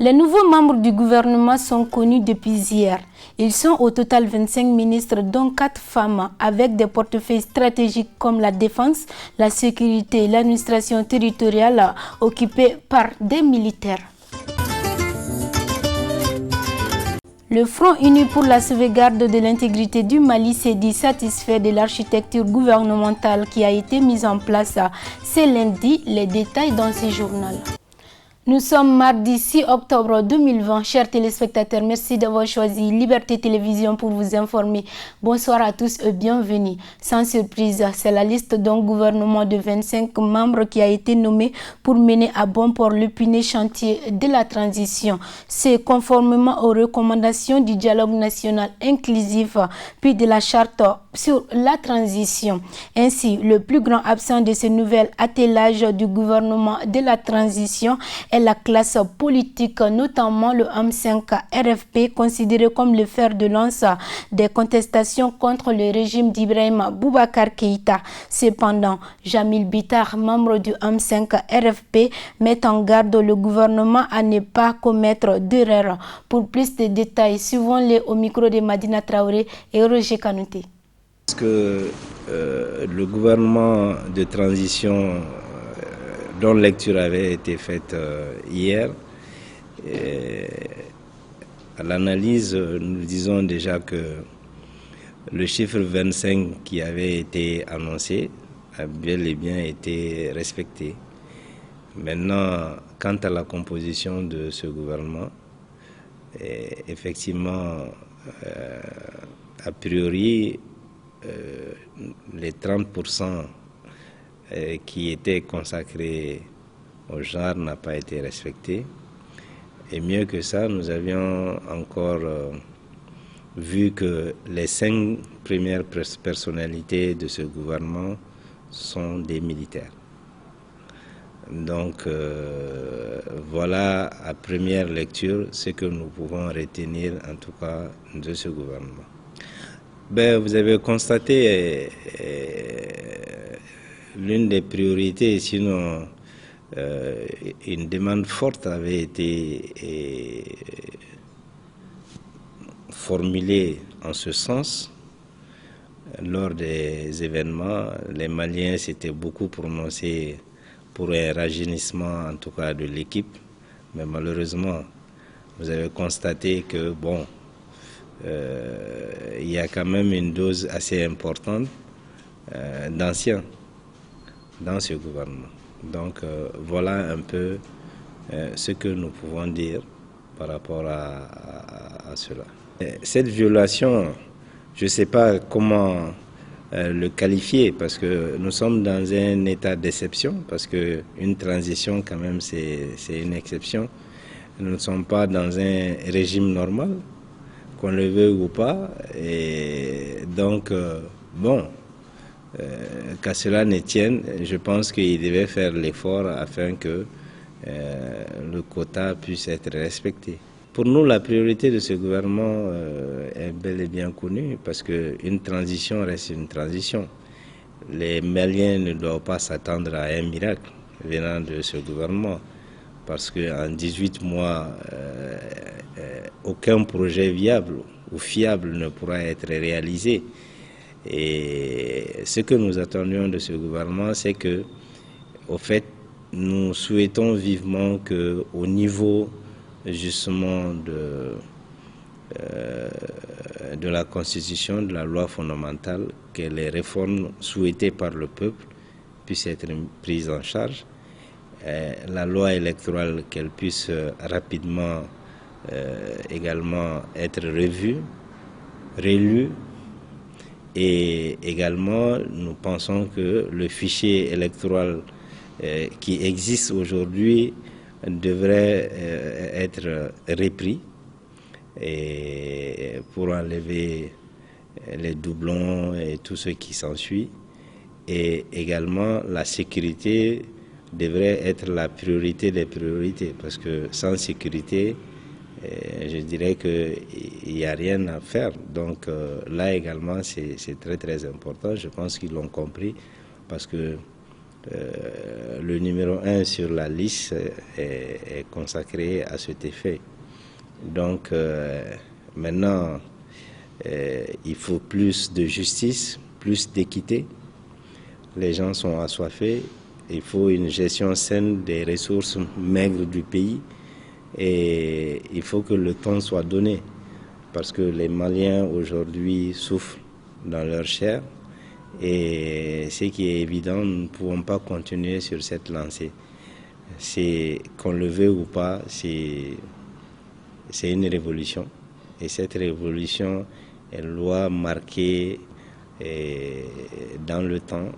Les nouveaux membres du gouvernement sont connus depuis hier. Ils sont au total 25 ministres, dont 4 femmes, avec des portefeuilles stratégiques comme la défense, la sécurité et l'administration territoriale, occupés par des militaires. Le Front uni pour la sauvegarde de l'intégrité du Mali s'est dit satisfait de l'architecture gouvernementale qui a été mise en place. C'est lundi, les détails dans ce journal. Nous sommes mardi 6 octobre 2020. Chers téléspectateurs, merci d'avoir choisi Liberté Télévision pour vous informer. Bonsoir à tous et bienvenue. Sans surprise, c'est la liste d'un gouvernement de 25 membres qui a été nommé pour mener à bon port le puné chantier de la transition. C'est conformément aux recommandations du dialogue national inclusif puis de la charte sur la transition. Ainsi, le plus grand absent de ce nouvel attelage du gouvernement de la transition est la classe politique, notamment le M5 RFP, considéré comme le fer de lance des contestations contre le régime d'Ibrahim Boubacar Keïta. Cependant, Jamil Bitar, membre du M5 RFP, met en garde le gouvernement à ne pas commettre d'erreurs. Pour plus de détails, suivons-les au micro de Madina Traoré et Roger Kanouté. Parce que le gouvernement de transition dont lecture avait été faite hier, à l'analyse, nous disons déjà que le chiffre 25 qui avait été annoncé a bel et bien été respecté. Maintenant, quant à la composition de ce gouvernement, effectivement, a priori, les 30% qui étaient consacrés au genre n'a pas été respecté. Et mieux que ça, nous avions encore vu que les 5 premières personnalités de ce gouvernement sont des militaires. Donc voilà à première lecture ce que nous pouvons retenir en tout cas de ce gouvernement. Vous avez constaté l'une des priorités, sinon une demande forte avait été formulée en ce sens lors des événements. Les Maliens s'étaient beaucoup prononcés pour un rajeunissement, en tout cas de l'équipe, mais malheureusement, vous avez constaté que il y a quand même une dose assez importante d'anciens dans ce gouvernement. Donc voilà un peu ce que nous pouvons dire par rapport à cela. Cette violation, je ne sais pas comment le qualifier, parce que nous sommes dans un état d'exception, parce qu'une transition quand même c'est une exception. Nous ne sommes pas dans un régime normal, qu'on le veuille ou pas, et donc qu'à cela ne tienne, je pense qu'il devait faire l'effort afin que le quota puisse être respecté. Pour nous, la priorité de ce gouvernement est bel et bien connue, parce qu'une transition reste une transition. Les Maliens ne doivent pas s'attendre à un miracle venant de ce gouvernement, parce qu'en 18 mois, aucun projet viable ou fiable ne pourra être réalisé. Et ce que nous attendions de ce gouvernement, c'est que, au fait, nous souhaitons vivement qu'au niveau justement de la Constitution, de la loi fondamentale, que les réformes souhaitées par le peuple puissent être prises en charge. La loi électorale, qu'elle puisse rapidement également être revue, relue. Et également, nous pensons que le fichier électoral qui existe aujourd'hui devrait être repris et pour enlever les doublons et tout ce qui s'ensuit. Et également, la sécurité devrait être la priorité des priorités, parce que sans sécurité, je dirais qu'il n'y a rien à faire. Donc là également, c'est très très important. Je pense qu'ils l'ont compris, parce que le numéro 1 sur la liste est consacré à cet effet. Donc maintenant, il faut plus de justice, plus d'équité. Les gens sont assoiffés. Il faut une gestion saine des ressources maigres du pays et il faut que le temps soit donné parce que les Maliens aujourd'hui souffrent dans leur chair et ce qui est évident, nous ne pouvons pas continuer sur cette lancée. C'est qu'on le veut ou pas, c'est une révolution et cette révolution, elle doit marquer dans le temps,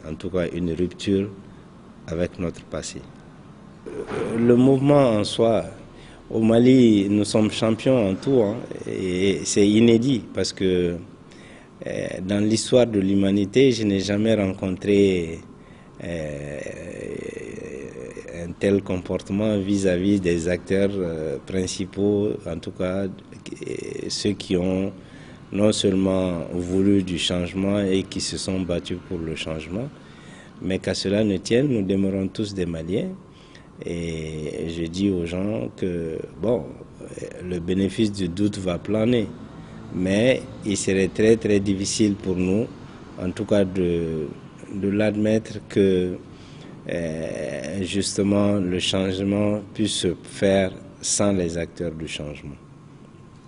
en tout cas une rupture avec notre passé. Le mouvement en soi, au Mali, nous sommes champions en tout, hein, et c'est inédit parce que dans l'histoire de l'humanité, je n'ai jamais rencontré un tel comportement vis-à-vis des acteurs principaux, en tout cas ceux qui ont non seulement voulu du changement et qui se sont battus pour le changement, mais qu'à cela ne tienne, nous demeurons tous des Maliens. Et je dis aux gens que, bon, le bénéfice du doute va planer, mais il serait très très difficile pour nous, en tout cas de l'admettre que justement le changement puisse se faire sans les acteurs du changement.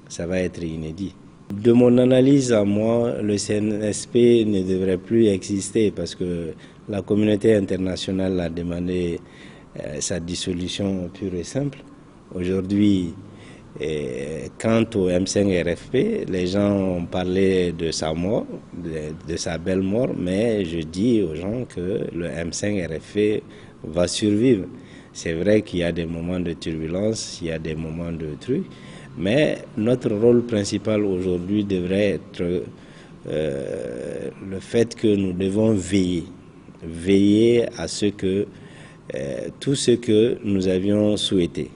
Ça va être inédit. De mon analyse à moi, le CNSP ne devrait plus exister parce que la communauté internationale a demandé sa dissolution pure et simple. Aujourd'hui, quant au M5-RFP, les gens ont parlé de sa mort, de sa belle mort, mais je dis aux gens que le M5-RFP va survivre. C'est vrai qu'il y a des moments de turbulence, il y a des moments de trucs, mais notre rôle principal aujourd'hui devrait être le fait que nous devons veiller à ce que tout ce que nous avions souhaité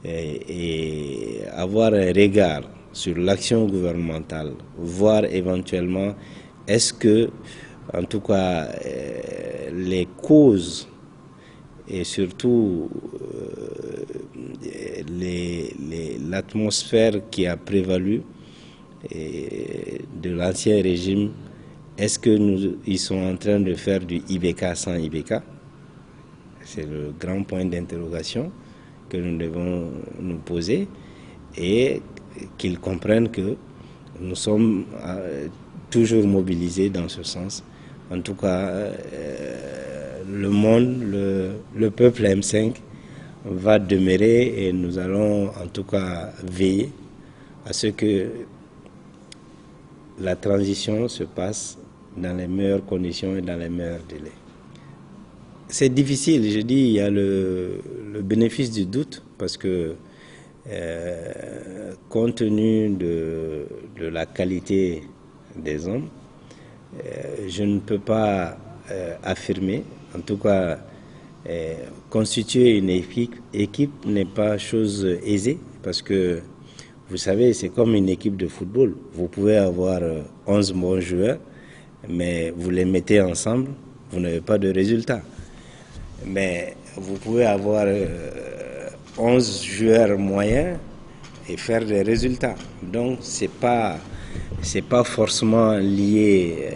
et avoir un regard sur l'action gouvernementale, voir éventuellement est-ce que, en tout cas, les causes et surtout l'atmosphère qui a prévalu de l'ancien régime, est-ce qu'ils sont en train de faire du IBK sans IBK? C'est le grand point d'interrogation que nous devons nous poser et qu'ils comprennent que nous sommes toujours mobilisés dans ce sens. En tout cas, le monde, le peuple M5 va demeurer et nous allons en tout cas veiller à ce que la transition se passe dans les meilleures conditions et dans les meilleurs délais. C'est difficile, je dis, il y a le bénéfice du doute parce que compte tenu de la qualité des hommes, je ne peux pas affirmer, en tout cas constituer une équipe n'est pas chose aisée parce que vous savez, c'est comme une équipe de football. Vous pouvez avoir 11 bons joueurs, mais vous les mettez ensemble, vous n'avez pas de résultat. Mais vous pouvez avoir 11 joueurs moyens et faire des résultats. Donc, c'est pas forcément lié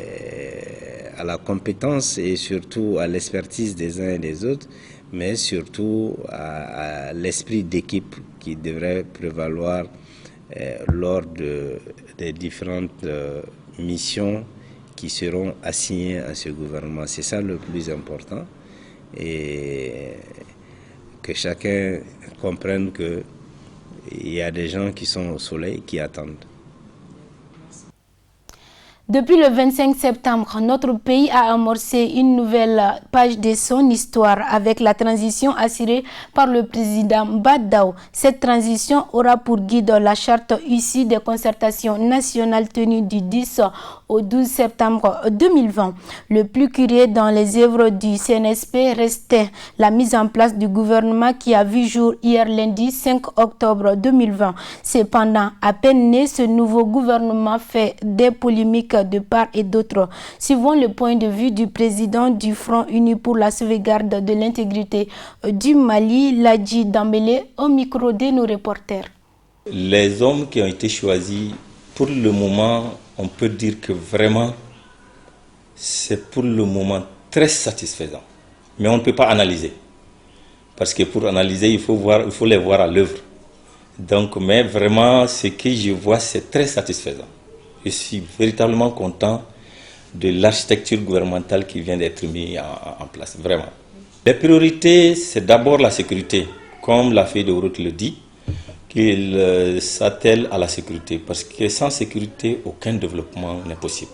à la compétence et surtout à l'expertise des uns et des autres, mais surtout à l'esprit d'équipe qui devrait prévaloir lors des différentes missions qui seront assignées à ce gouvernement. C'est ça le plus important. Et que chacun comprenne qu'il y a des gens qui sont au soleil, qui attendent. Depuis le 25 septembre, notre pays a amorcé une nouvelle page de son histoire avec la transition assurée par le président Baddao. Cette transition aura pour guide la charte issue des concertations nationales tenues du 10 au 12 septembre 2020. Le plus curieux dans les œuvres du CNSP restait la mise en place du gouvernement qui a vu jour hier lundi 5 octobre 2020. Cependant, à peine né, ce nouveau gouvernement fait des polémiques de part et d'autre. Suivant le point de vue du président du Front Uni pour la sauvegarde de l'intégrité du Mali, Ladji Dambélé, au micro de nos reporters. Les hommes qui ont été choisis, pour le moment, on peut dire que vraiment, c'est pour le moment très satisfaisant. Mais on ne peut pas analyser. Parce que pour analyser, il faut les voir à l'œuvre. Donc, mais vraiment, ce que je vois, c'est très satisfaisant. Je suis véritablement content de l'architecture gouvernementale qui vient d'être mise en place, vraiment. Les priorités, c'est d'abord la sécurité, comme la feuille de route le dit, qu'il s'attelle à la sécurité, parce que sans sécurité, aucun développement n'est possible.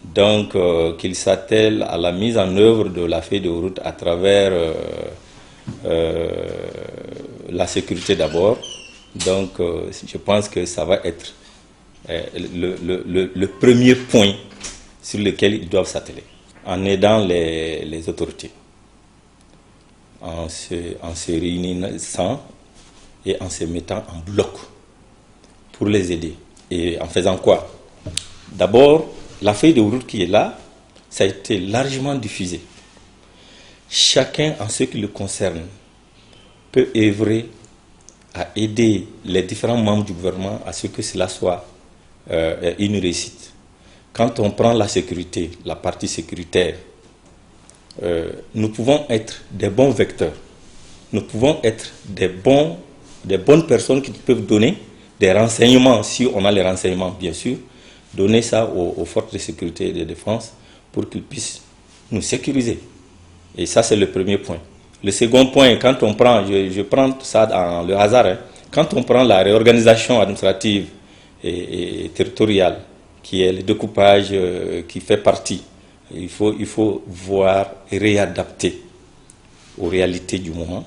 Donc, qu'il s'attelle à la mise en œuvre de la feuille de route à travers la sécurité d'abord. Donc, je pense que ça va être le premier point sur lequel ils doivent s'atteler, en aidant les autorités, en se réunissant et en se mettant en bloc pour les aider. Et en faisant quoi? D'abord, la feuille de route qui est là, ça a été largement diffusé. Chacun, en ce qui le concerne, peut œuvrer à aider les différents membres du gouvernement à ce que cela soit une réussite. Quand on prend la sécurité, la partie sécuritaire, nous pouvons être des bons vecteurs. Nous pouvons être des bonnes personnes qui peuvent donner des renseignements, si on a les renseignements bien sûr, donner ça aux forces de sécurité et de défense pour qu'ils puissent nous sécuriser. Et ça, c'est le premier point. Le second point, quand on prend, je prends ça dans le hasard, hein, quand on prend la réorganisation administrative et territoriale, qui est le découpage qui fait partie, il faut voir et réadapter aux réalités du moment,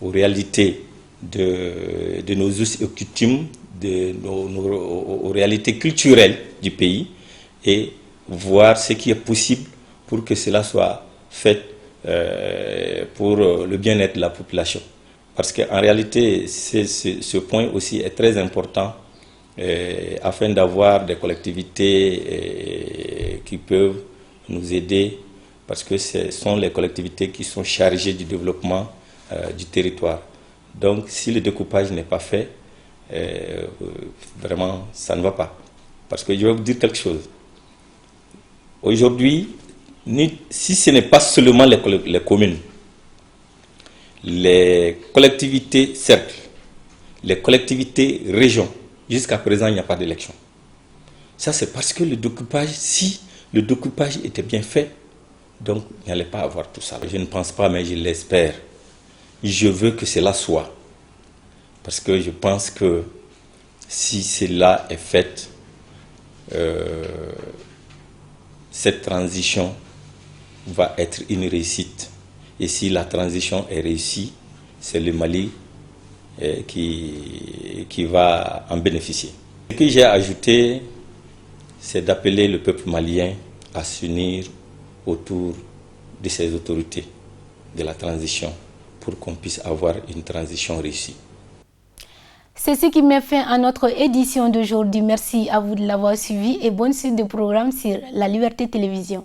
aux réalités de nos us et coutumes, aux réalités culturelles du pays, et voir ce qui est possible pour que cela soit fait pour le bien-être de la population. Parce qu'en réalité, ce point aussi est très important afin d'avoir des collectivités qui peuvent nous aider, parce que ce sont les collectivités qui sont chargées du développement du territoire. Donc, si le découpage n'est pas fait, vraiment, ça ne va pas. Parce que je vais vous dire quelque chose. Aujourd'hui, si ce n'est pas seulement les communes, les collectivités cercles, les collectivités régions, jusqu'à présent, il n'y a pas d'élection. Ça, c'est parce que le découpage, si le découpage était bien fait, donc il n'allait pas avoir tout ça. Je ne pense pas, mais je l'espère. Je veux que cela soit. Parce que je pense que si cela est fait, cette transition va être une réussite. Et si la transition est réussie, c'est le Mali qui va en bénéficier. Ce que j'ai ajouté, c'est d'appeler le peuple malien à s'unir autour de ces autorités de la transition pour qu'on puisse avoir une transition réussie. C'est ce qui met fin à notre édition d'aujourd'hui. Merci à vous de l'avoir suivi et bonne suite de programme sur La Liberté Télévision.